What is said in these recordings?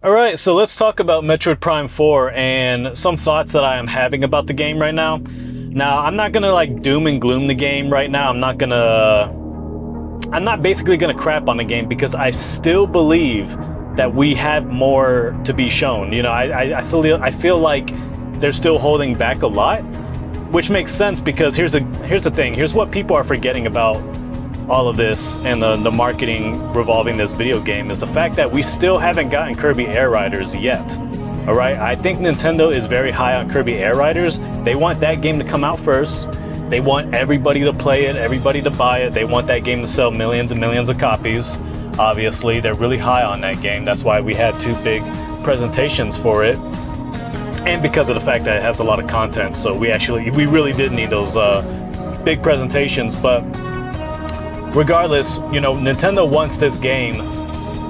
Alright, so let's talk about Metroid Prime 4 and some thoughts that I am having about the game right now. Now, I'm not gonna like doom and gloom the game right now. I'm not basically gonna crap on the game because I still believe that we have more to be shown. You know, I feel like they're still holding back a lot, which makes sense because here's the thing. Here's what people are forgetting about all of this and the marketing revolving this video game is the fact that we still haven't gotten Kirby Air Riders yet. All right, I think Nintendo is very high on Kirby Air Riders. They want that game to come out first. They want everybody to play it, everybody to buy it. They want that game to sell millions and millions of copies. Obviously, they're really high on that game. That's why we had two big presentations for it. And because of the fact that it has a lot of content. So we really did need those big presentations. But regardless, you know, Nintendo wants this game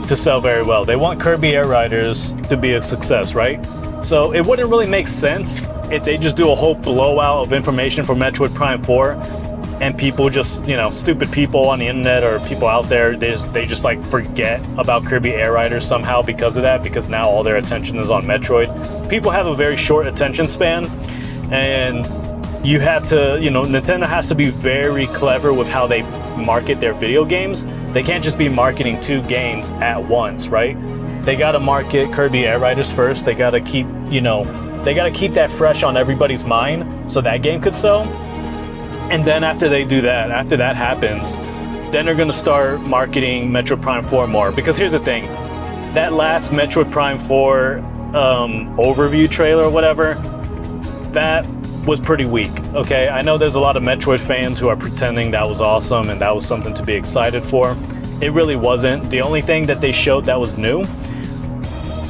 to sell very well. They want Kirby Air Riders to be a success, right? So it wouldn't really make sense if they just do a whole blowout of information for Metroid Prime 4 and people just, you know, stupid people on the internet or people out there, they just like forget about Kirby Air Riders somehow because of that, because now all their attention is on Metroid. People have a very short attention span, and you have to, you know, Nintendo has to be very clever with how they market their video games. They can't just be marketing two games at once, right? They gotta market Kirby Air Riders first. They gotta keep, you know, they gotta keep that fresh on everybody's mind so that game could sell. And then after they do that, after that happens, then they're gonna start marketing Metroid Prime 4 more. Because here's the thing, that last Metroid Prime 4 overview trailer or whatever, that was pretty weak. Okay, I know there's a lot of Metroid fans who are pretending that was awesome and that was something to be excited for. It really wasn't. The only thing that they showed that was new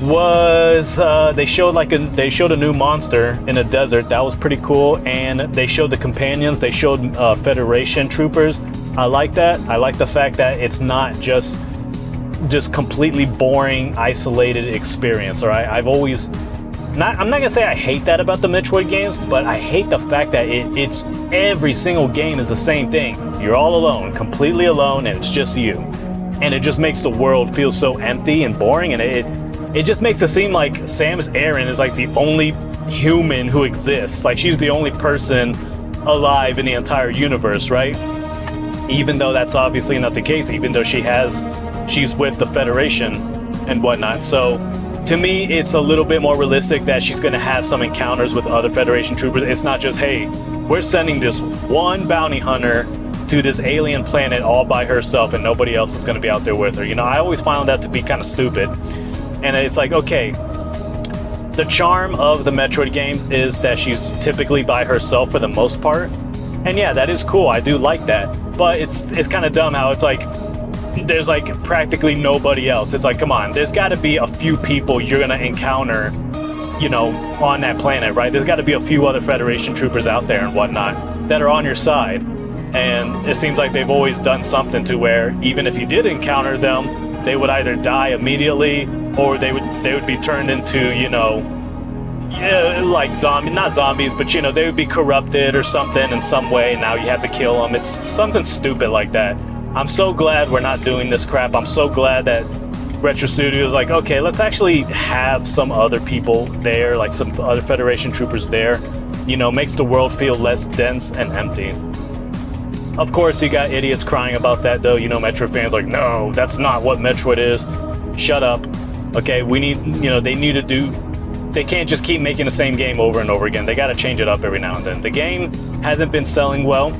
was they showed a new monster in a desert. That was pretty cool. And they showed the companions. They showed Federation troopers. I like that. I like the fact that it's not just completely boring, isolated experience. All right, I'm not gonna say I hate that about the Metroid games, but I hate the fact that it's every single game is the same thing. You're all alone, completely alone, and it's just you. And it just makes the world feel so empty and boring, and it just makes it seem like Samus Aran is like the only human who exists. Like she's the only person alive in the entire universe, right? Even though that's obviously not the case, even though she's with the Federation and whatnot. So to me, it's a little bit more realistic that she's going to have some encounters with other Federation troopers. It's not just, hey, we're sending this one bounty hunter to this alien planet all by herself and nobody else is going to be out there with her. You know, I always found that to be kind of stupid. And it's like, okay, the charm of the Metroid games is that she's typically by herself for the most part. And yeah, that is cool. I do like that. But it's kind of dumb how it's like, there's like practically nobody else. It's like, come on, there's got to be a few people you're gonna encounter, you know, on that planet, right? There's got to be a few other Federation troopers out there and whatnot that are on your side. And it seems like they've always done something to where even if you did encounter them, they would either die immediately or they would be turned into, you know, like not zombies, but you know, they would be corrupted or something in some way. And now you have to kill them. It's something stupid like that. I'm so glad we're not doing this crap. I'm so glad that Retro Studio is like, okay, let's actually have some other people there, like some other Federation troopers there. You know, makes the world feel less dense and empty. Of course, you got idiots crying about that, though. You know, Metroid fans like, no, that's not what Metroid is. Shut up. Okay, we need, you know, they can't just keep making the same game over and over again. They got to change it up every now and then. The game hasn't been selling well,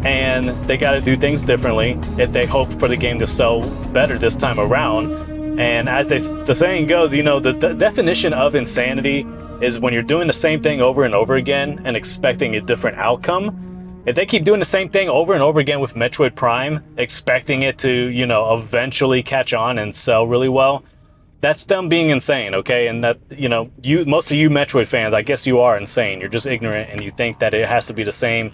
and they got to do things differently if they hope for the game to sell better this time around. And as the saying goes, you know, the definition of insanity is when you're doing the same thing over and over again and expecting a different outcome. If they keep doing the same thing over and over again with Metroid Prime, expecting it to, you know, eventually catch on and sell really well, that's them being insane, okay? And that, you know, most of you Metroid fans, I guess you are insane. You're just ignorant and you think that it has to be the same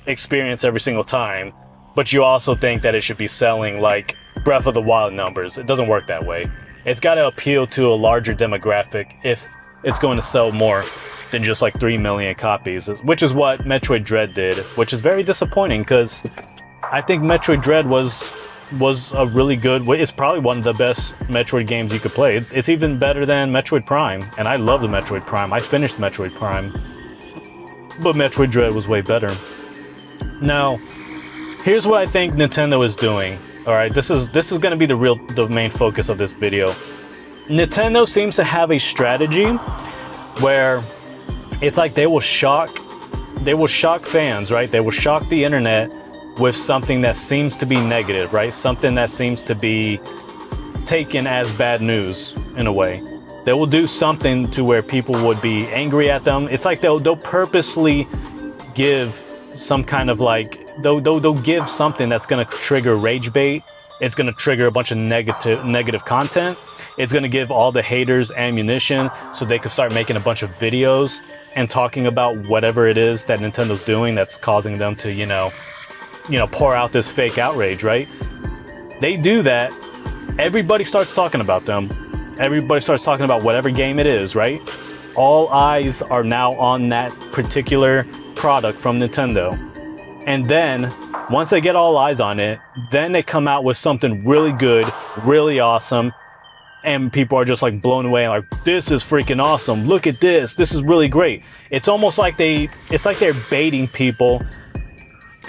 experience every single time, but you also think that it should be selling like Breath of the Wild numbers. It doesn't work that way. It's got to appeal to a larger demographic if it's going to sell more than just like 3 million copies, which is what Metroid Dread did, which is very disappointing because I think Metroid Dread was was a really good. It's probably one of the best Metroid games you could play. It's even better than Metroid Prime, and I love the Metroid Prime. I finished Metroid Prime, but Metroid Dread was way better. Now, here's what I think Nintendo is doing. All right, this is going to be the main focus of this video. Nintendo seems to have a strategy where it's like they will shock fans, right? They will shock the internet with something that seems to be negative, right? Something that seems to be taken as bad news in a way. They will do something to where people would be angry at them. It's like they'll purposely give some kind of like, they'll give something that's going to trigger rage bait. It's going to trigger a bunch of negative content. It's going to give all the haters ammunition so they can start making a bunch of videos and talking about whatever it is that Nintendo's doing that's causing them to, you know, pour out this fake outrage, right? They do that. Everybody starts talking about them. Everybody starts talking about whatever game it is, right? All eyes are now on that particular product from Nintendo. And then once they get all eyes on it, then they come out with something really good, really awesome. And people are just like blown away, like, this is freaking awesome. Look at this. This is really great. It's almost like they're baiting people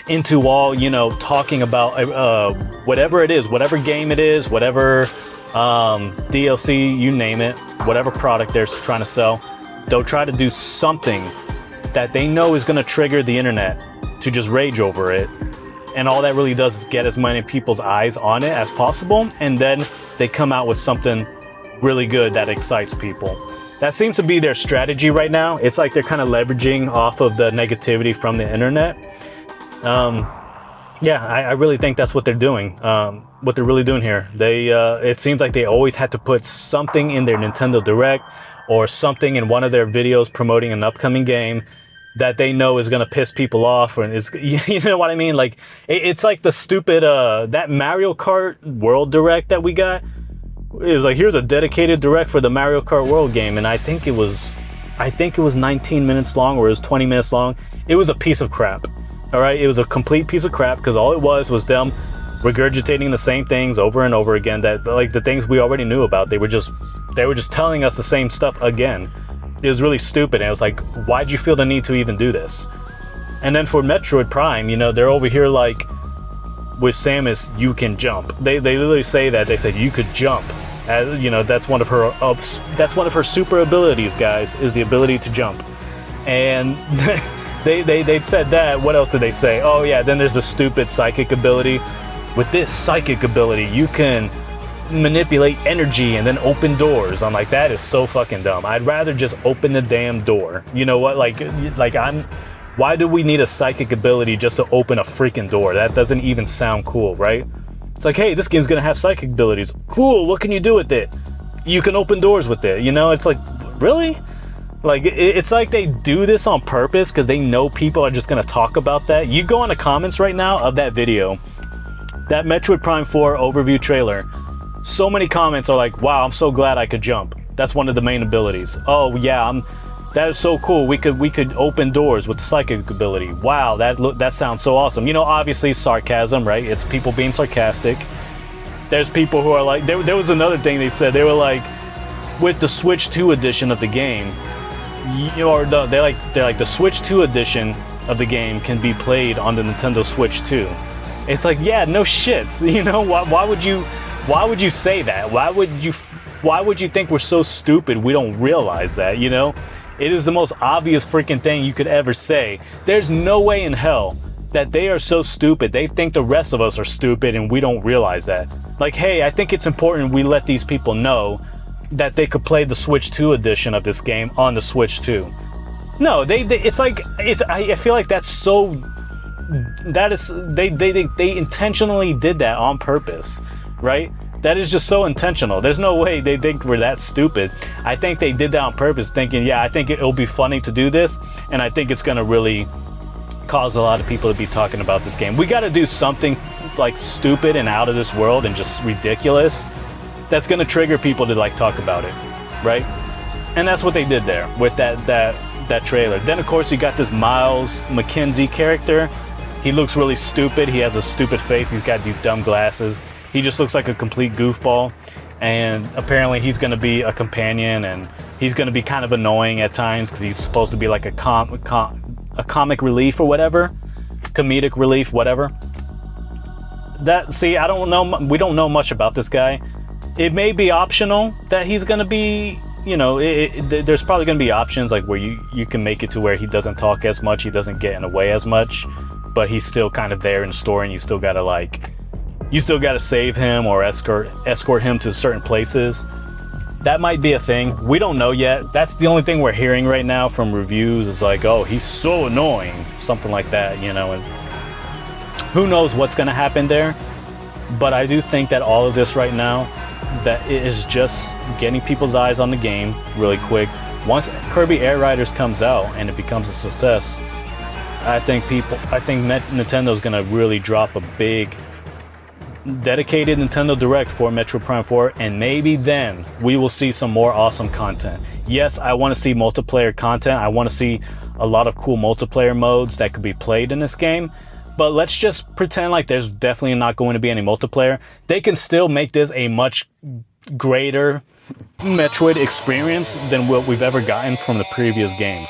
into all, you know, talking about whatever it is, whatever game it is, whatever DLC, you name it, whatever product they're trying to sell. They'll try to do something that they know is going to trigger the internet to just rage over it. And all that really does is get as many people's eyes on it as possible. And then they come out with something really good that excites people. That seems to be their strategy right now. It's like they're kind of leveraging off of the negativity from the internet. Yeah, I really think that's what they're doing. What they're really doing here. It seems like they always had to put something in their Nintendo Direct or something in one of their videos promoting an upcoming game that they know is going to piss people off, or it's, you know what I mean? Like, it's like the stupid, that Mario Kart World Direct that we got. It was like, here's a dedicated Direct for the Mario Kart World game. And I think it was 19 minutes long, or it was 20 minutes long. It was a piece of crap. All right. It was a complete piece of crap, because all it was them regurgitating the same things over and over again, that like the things we already knew about. They were just telling us the same stuff again. It was really stupid, and it was like, why'd you feel the need to even do this? And then for Metroid Prime, you know, they're over here like, with Samus, you can jump. They literally say that. They said you could jump. You know, that's one of her super abilities, guys, is the ability to jump. And they said that. What else did they say? Oh yeah, then there's the stupid psychic ability. With this psychic ability, you can manipulate energy and then open doors. I'm like, that is so fucking dumb. I'd rather just open the damn door. You know what? Why do we need a psychic ability just to open a freaking door? That doesn't even sound cool, right? It's like, hey, this game's gonna have psychic abilities. Cool, what can you do with it? You can open doors with it, you know? It's like, really? Like, it's like they do this on purpose because they know people are just gonna talk about that. You go on the comments right now of that video, that Metroid Prime 4 overview trailer. So many comments are like, wow, I'm so glad I could jump. That's one of the main abilities. Oh yeah, that is so cool. We could open doors with the psychic ability. Wow, that sounds so awesome. You know, obviously sarcasm, right? It's people being sarcastic. There's people who are like, there was another thing they said. They were like, with the Switch 2 edition of the game, they're like the Switch 2 edition of the game can be played on the Nintendo Switch 2. It's like, yeah, no shit. You know, why would you say that? Why would you think we're so stupid we don't realize that, you know? It is the most obvious freaking thing you could ever say. There's no way in hell that they are so stupid. They think the rest of us are stupid and we don't realize that. Like, hey, I think it's important we let these people know that they could play the Switch 2 edition of this game on the Switch 2. No, they I feel like that's so, they intentionally did that on purpose, right? That is just so intentional. There's no way they think we're that stupid. I think they did that on purpose, thinking, yeah, I think it'll be funny to do this, and I think it's gonna really cause a lot of people to be talking about this game. We gotta do something like stupid and out of this world and just ridiculous that's gonna trigger people to like talk about it, right? And that's what they did there with that trailer. Then of course you got this Miles McKenzie character. He looks really stupid. He has a stupid face. He's got these dumb glasses. He just looks like a complete goofball, and apparently he's going to be a companion, and he's going to be kind of annoying at times because he's supposed to be like a comic relief or whatever, comedic relief, whatever. I don't know. We don't know much about this guy. It may be optional that he's going to be, you know, there's probably going to be options like where you can make it to where he doesn't talk as much, he doesn't get in the way as much, but he's still kind of there in the story, and you still got to save him or escort him to certain places. That might be a thing. We don't know yet. That's the only thing we're hearing right now from reviews is like, oh, he's so annoying, something like that, you know, and who knows what's going to happen there. But I do think that all of this right now, that it is just getting people's eyes on the game really quick. Once Kirby Air Riders comes out and it becomes a success, I think Nintendo's going to really drop a big dedicated Nintendo Direct for Metroid Prime 4, and maybe then we will see some more awesome content. Yes, I want to see multiplayer content. I want to see a lot of cool multiplayer modes that could be played in this game, but let's just pretend like there's definitely not going to be any multiplayer. They can still make this a much greater Metroid experience than what we've ever gotten from the previous games.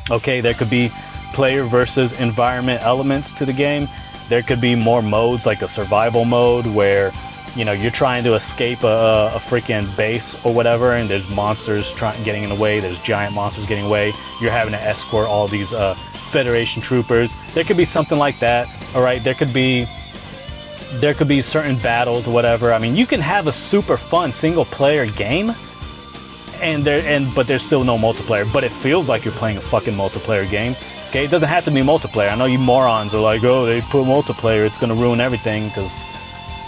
Okay, there could be player versus environment elements to the game. There could be more modes, like a survival mode where, you know, you're trying to escape a freaking base or whatever, and there's monsters getting in the way, there's giant monsters getting away, you're having to escort all these Federation troopers. There could be something like that, all right? There could be certain battles or whatever. I mean, you can have a super fun single-player game, but there's still no multiplayer, but it feels like you're playing a fucking multiplayer game. Okay, it doesn't have to be multiplayer. I know you morons are like, oh, they put multiplayer, it's gonna ruin everything, because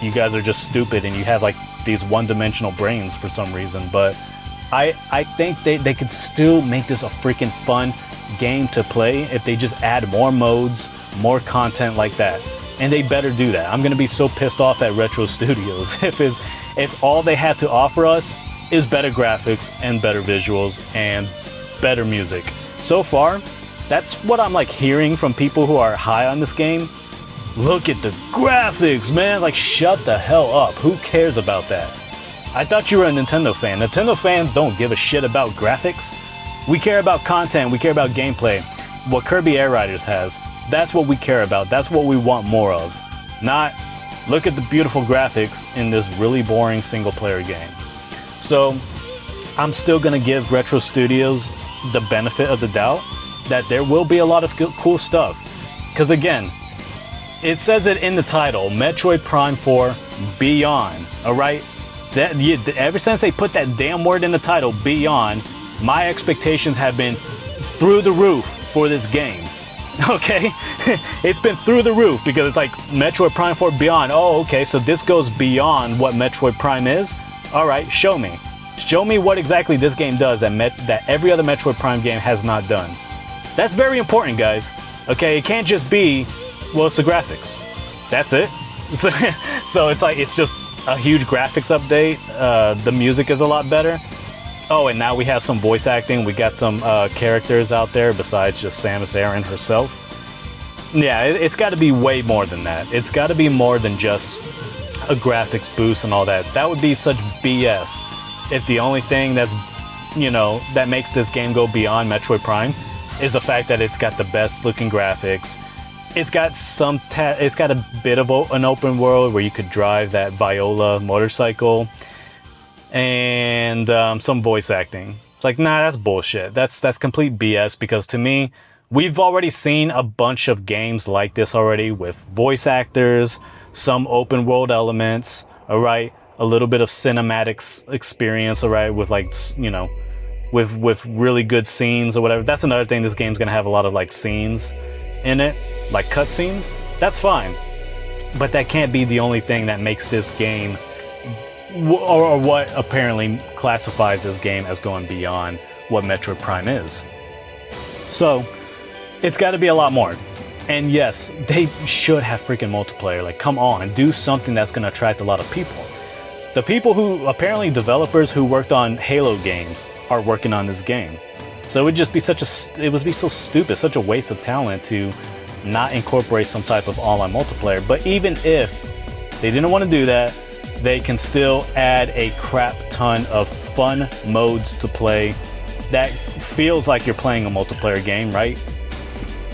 you guys are just stupid and you have like these one-dimensional brains for some reason. But I think they could still make this a freaking fun game to play if they just add more modes, more content like that. And they better do that. I'm gonna be so pissed off at Retro Studios if all they have to offer us is better graphics and better visuals and better music. So far, that's what I'm like hearing from people who are high on this game. Look at the graphics, man. Like, shut the hell up. Who cares about that? I thought you were a Nintendo fan. Nintendo fans don't give a shit about graphics. We care about content. We care about gameplay. What Kirby Air Riders has, that's what we care about. That's what we want more of. Not, look at the beautiful graphics in this really boring single-player game. So, I'm still gonna give Retro Studios the benefit of the doubt that there will be a lot of cool stuff. Because again, it says it in the title, Metroid Prime 4 Beyond, alright? Ever since they put that damn word in the title, Beyond, my expectations have been through the roof for this game. Okay? It's been through the roof because it's like Metroid Prime 4 Beyond. Oh, okay, so this goes beyond what Metroid Prime is? Alright, show me. Show me what exactly this game does that every other Metroid Prime game has not done. That's very important, guys. Okay, it can't just be, well, it's the graphics. That's it. So it's like, it's just a huge graphics update. The music is a lot better. Oh, and now we have some voice acting. We got some characters out there besides just Samus Aran herself. Yeah, it's got to be way more than that. It's got to be more than just a graphics boost and all that. That would be such BS if the only thing that's, you know, that makes this game go beyond Metroid Prime is the fact that it's got the best looking graphics. It's got it's got a bit of an open world where you could drive that Viola motorcycle, and some voice acting. It's like, nah, that's bullshit. That's complete BS, because to me, we've already seen a bunch of games like this already with voice actors, some open world elements, all right, a little bit of cinematics experience, all right, with like, you know, with really good scenes or whatever. That's another thing. This game's gonna have a lot of like scenes in it, like cutscenes. That's fine, but that can't be the only thing that makes this game, or what apparently classifies this game as going beyond what Metroid Prime is. So it's got to be a lot more. And yes, they should have freaking multiplayer. Like, come on, do something that's gonna attract a lot of people. The people who, apparently developers who worked on Halo games, are working on this game. So it would just be it would be so stupid, such a waste of talent to not incorporate some type of online multiplayer. But even if They didn't want to do that. They can still add a crap ton of fun modes to play that feels like you're playing a multiplayer game, right?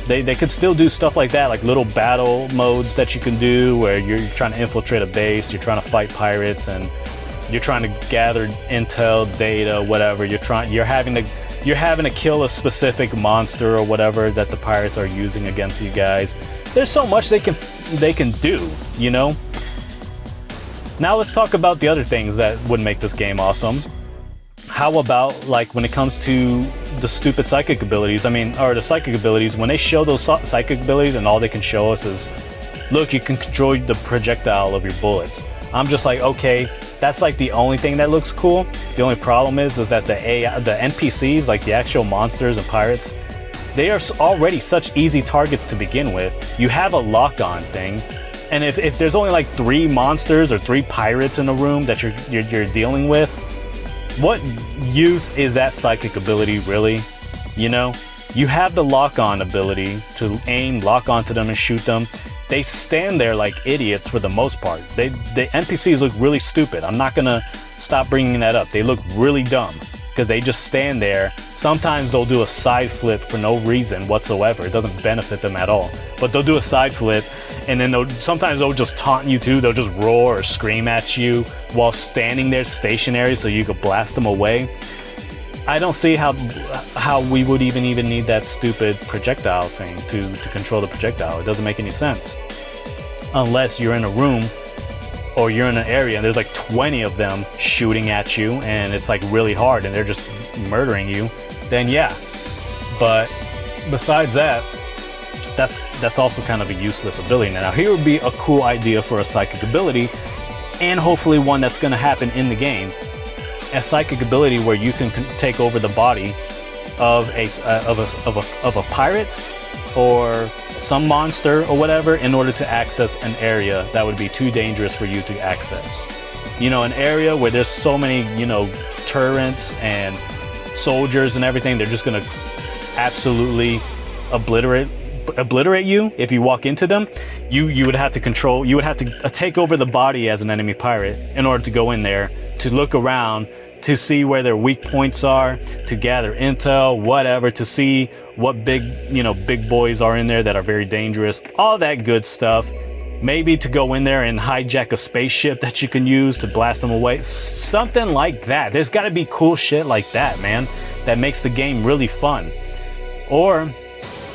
They could still do stuff like that, like little battle modes that you can do where you're trying to infiltrate a base, you're trying to fight pirates, and you're trying to gather intel, data, whatever. You're having to kill a specific monster or whatever that the pirates are using against you guys. There's so much they can do, you know? Now let's talk about the other things that would make this game awesome. How about, like, when it comes to the stupid psychic abilities, or the psychic abilities, when they show those psychic abilities and all they can show us is, look, you can control the projectile of your bullets. I'm just like, okay, that's like the only thing that looks cool. The only problem is that the NPCs, like the actual monsters and pirates, they are already such easy targets to begin with. You have a lock-on thing, and if there's only like 3 monsters or 3 pirates in a room that you're dealing with, what use is that psychic ability really? You know, you have the lock-on ability to aim, lock onto them and shoot them. They stand there like idiots for the most part. The NPCs look really stupid. I'm not gonna stop bringing that up. They look really dumb because they just stand there. Sometimes they'll do a side flip for no reason whatsoever. It doesn't benefit them at all. But they'll do a side flip, and then sometimes they'll just taunt you too. They'll just roar or scream at you while standing there stationary so you could blast them away. I don't see how we would even need that stupid projectile thing to control the projectile. It doesn't make any sense. Unless you're in a room or you're in an area and there's like 20 of them shooting at you and it's like really hard and they're just murdering you, then yeah. But besides that, that's also kind of a useless ability. Now here would be a cool idea for a psychic ability, and hopefully one that's going to happen in the game. A psychic ability where you can take over the body of a pirate or some monster or whatever in order to access an area that would be too dangerous for you to access. You know, an area where there's so many, you know, turrets and soldiers and everything, they're just gonna absolutely obliterate you if you walk into them. You would have to take over the body as an enemy pirate in order to go in there, to look around, to see where their weak points are, to gather intel, whatever, to see what big boys are in there that are very dangerous, all that good stuff. Maybe to go in there and hijack a spaceship that you can use to blast them away, something like that. There's got to be cool shit like that, man, that makes the game really fun. Or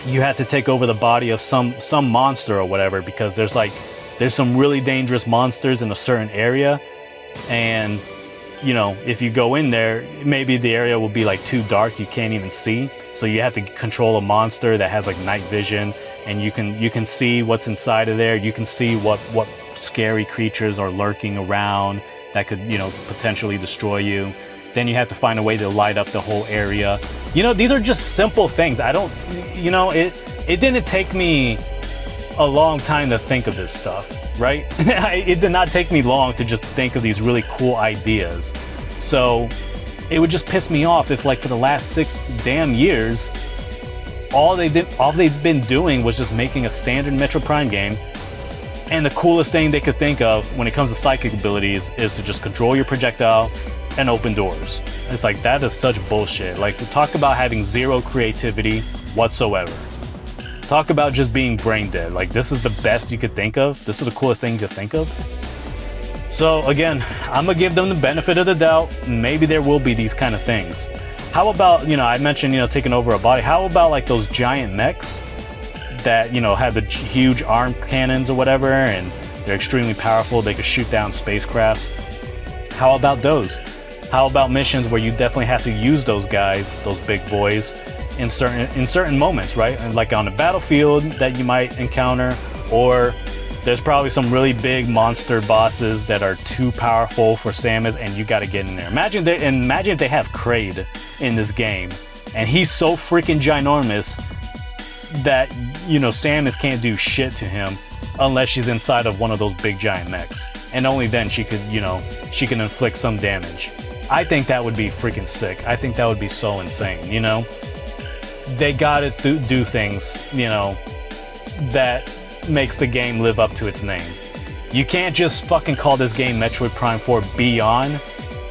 you have to take over the body of some monster or whatever, because there's some really dangerous monsters in a certain area, and you know, if you go in there, maybe the area will be like too dark, you can't even see. So you have to control a monster that has like night vision, and you can see what's inside of there. You can see what scary creatures are lurking around that could, you know, potentially destroy you. Then you have to find a way to light up the whole area. You know, these are just simple things. It didn't take me a long time to think of this stuff, right? It did not take me long to just think of these really cool ideas. So it would just piss me off if, like, for the last 6 damn years, all they've been doing was just making a standard Metroid Prime game, and the coolest thing they could think of when it comes to psychic abilities is to just control your projectile and open doors. It's like, that is such bullshit. Like, talk about having zero creativity whatsoever. Talk about just being brain dead. Like, this is the best you could think of? This is the coolest thing you could think of? So again, I'm gonna give them the benefit of the doubt. Maybe there will be these kind of things. How about, you know, I mentioned, you know, taking over a body. How about like those giant mechs that, you know, have the huge arm cannons or whatever, and they're extremely powerful. They could shoot down spacecrafts. How about those? How about missions where you definitely have to use those guys, those big boys, in certain moments, right? And like on the battlefield that you might encounter, or there's probably some really big monster bosses that are too powerful for Samus, and you got to get in there. Imagine if they have Kraid in this game, and he's so freaking ginormous that, you know, Samus can't do shit to him unless she's inside of one of those big giant mechs, and only then she could, you know, she can inflict some damage. I think that would be freaking sick. I think that would be so insane, you know? They gotta do things, you know, that makes the game live up to its name. You can't just fucking call this game Metroid Prime 4 Beyond,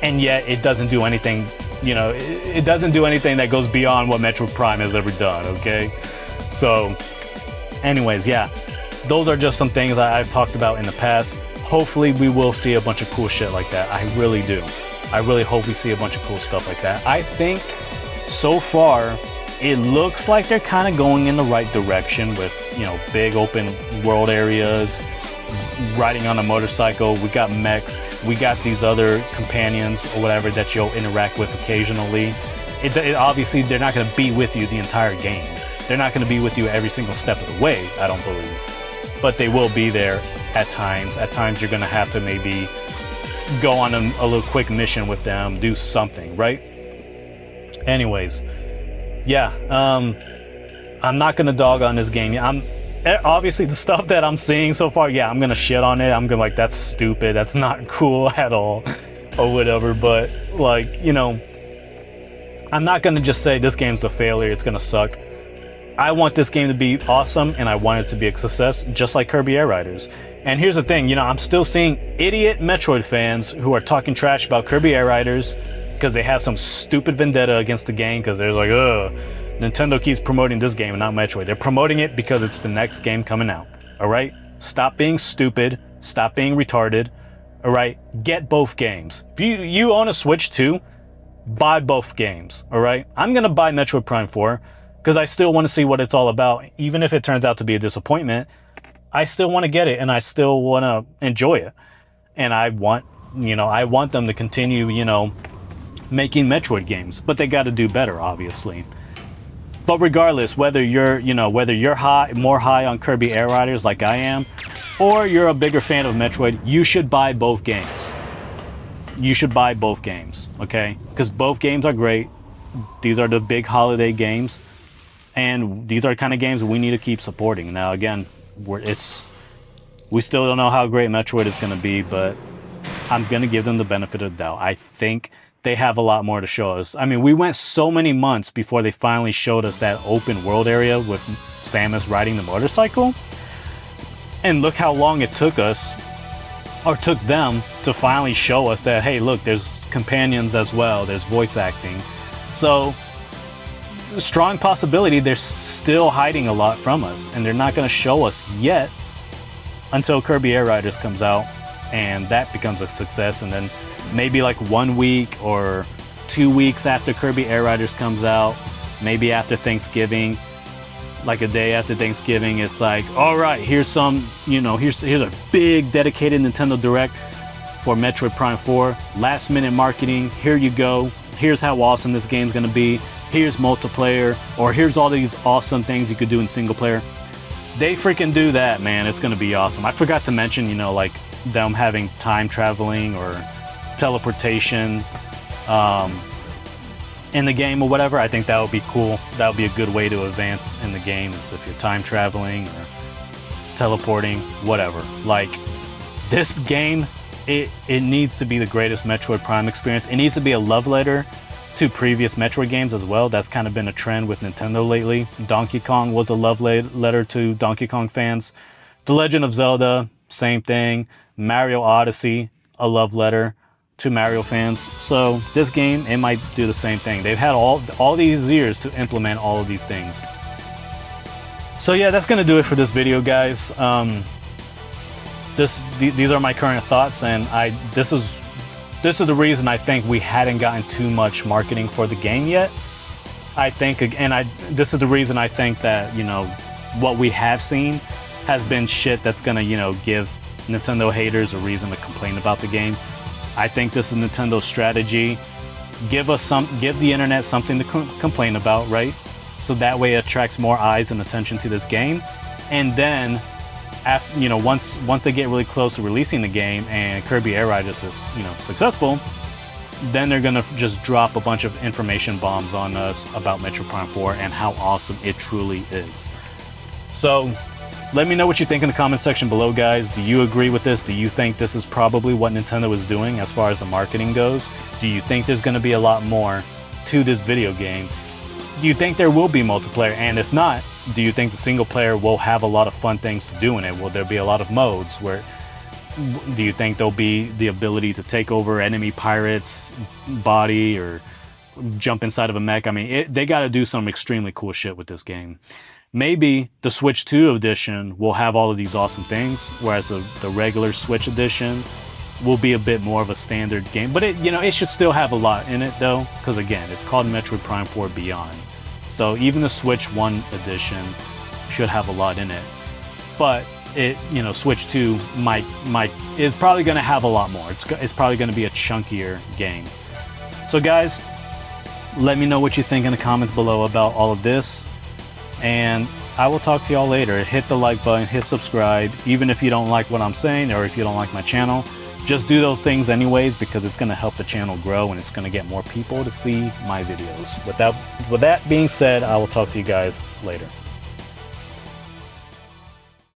and yet it doesn't do anything, you know, it doesn't do anything that goes beyond what Metroid Prime has ever done, okay? So, anyways, yeah, those are just some things that I've talked about in the past. Hopefully we will see a bunch of cool shit like that. I really do. I really hope we see a bunch of cool stuff like that. I think so far it looks like they're kind of going in the right direction with, you know, big open world areas, riding on a motorcycle. We got mechs, we got these other companions or whatever that you'll interact with occasionally. It obviously they're not going to be with you the entire game. They're not going to be with you every single step of the way, I don't believe. But they will be there at times. At times you're going to have to maybe go on a little quick mission with them, do something, right? Anyways, yeah, I'm not going to dog on this game. Obviously the stuff that I'm seeing so far, yeah, I'm gonna shit on it. I'm gonna like, that's stupid, that's not cool at all, or whatever. But like, you know, I'm not gonna just say this game's a failure, it's gonna suck. I want this game to be awesome, and I want it to be a success, just like Kirby Air Riders. And here's the thing, you know, I'm still seeing idiot Metroid fans who are talking trash about Kirby Air Riders because they have some stupid vendetta against the game, because they're like, ugh, Nintendo keeps promoting this game and not Metroid. They're promoting it because it's the next game coming out. All right? Stop being stupid. Stop being retarded. All right? Get both games. If you own a Switch too, buy both games. All right? I'm going to buy Metroid Prime 4 because I still want to see what it's all about. Even if it turns out to be a disappointment, I still want to get it and I still want to enjoy it. And I want, you know, I want them to continue, you know, making Metroid games, but they got to do better, obviously. But regardless, whether you're, you know, whether you're more high on Kirby Air Riders like I am, or you're a bigger fan of Metroid, you should buy both games. You should buy both games, okay? Because both games are great. These are the big holiday games, and these are the kind of games we need to keep supporting. Now, again, we still don't know how great Metroid is going to be, but I'm going to give them the benefit of the doubt. I think they have a lot more to show us. I mean, we went so many months before they finally showed us that open world area with Samus riding the motorcycle. And look how long it took us, or took them, to finally show us that, hey, look, there's companions as well, there's voice acting. So, strong possibility they're still hiding a lot from us, and they're not going to show us yet until Kirby Air Riders comes out, and that becomes a success, and then maybe like 1 week or 2 weeks after Kirby Air Riders comes out, maybe after Thanksgiving, like a day after Thanksgiving, it's like, all right, here's some, you know, here's a big dedicated Nintendo Direct for Metroid Prime 4, last minute marketing, here you go, here's how awesome this game's gonna be, here's multiplayer, or here's all these awesome things you could do in single player. They freaking do that, man, it's gonna be awesome. I forgot to mention, you know, like them having time traveling or teleportation in the game or whatever. I think that would be cool. That would be a good way to advance in the game, is if you're time traveling or teleporting, whatever. Like, this game, it needs to be the greatest Metroid Prime experience. It needs to be a love letter to previous Metroid games as well. That's kind of been a trend with Nintendo lately. Donkey Kong was a love letter to Donkey Kong fans. The Legend of Zelda, same thing. Mario Odyssey, a love letter to Mario fans. So this game, it might do the same thing. They've had all these years to implement all of these things. So yeah, that's gonna do it for this video, guys. These are my current thoughts, and this is the reason I think we hadn't gotten too much marketing for the game yet. I think, this is the reason I think that, you know, what we have seen has been shit that's gonna, you know, give Nintendo haters a reason to complain about the game. I think this is Nintendo's strategy. Give the internet something to complain about, right? So that way it attracts more eyes and attention to this game. And then, after, you know, once they get really close to releasing the game and Kirby Air Riders is, you know, successful, then they're gonna just drop a bunch of information bombs on us about Metroid Prime 4 and how awesome it truly is. So, let me know what you think in the comment section below, guys. Do you agree with this? Do you think this is probably what Nintendo is doing as far as the marketing goes? Do you think there's going to be a lot more to this video game? Do you think there will be multiplayer? And if not, do you think the single player will have a lot of fun things to do in it? Will there be a lot of modes where Do you think there'll be the ability to take over enemy pirates' body or jump inside of a mech? I mean, they got to do some extremely cool shit with this game. Maybe the Switch 2 edition will have all of these awesome things, whereas the regular Switch edition will be a bit more of a standard game. But it should still have a lot in it though, because again, it's called Metroid Prime 4 Beyond. So even the Switch 1 edition should have a lot in it. But Switch 2 is probably going to have a lot more. It's probably going to be a chunkier game. So guys, let me know what you think in the comments below about all of this, and I will talk to y'all later. Hit the like button, hit subscribe, even if you don't like what I'm saying or if you don't like my channel. Just do those things anyways, because it's going to help the channel grow and it's going to get more people to see my videos. With that being said, I will talk to you guys later.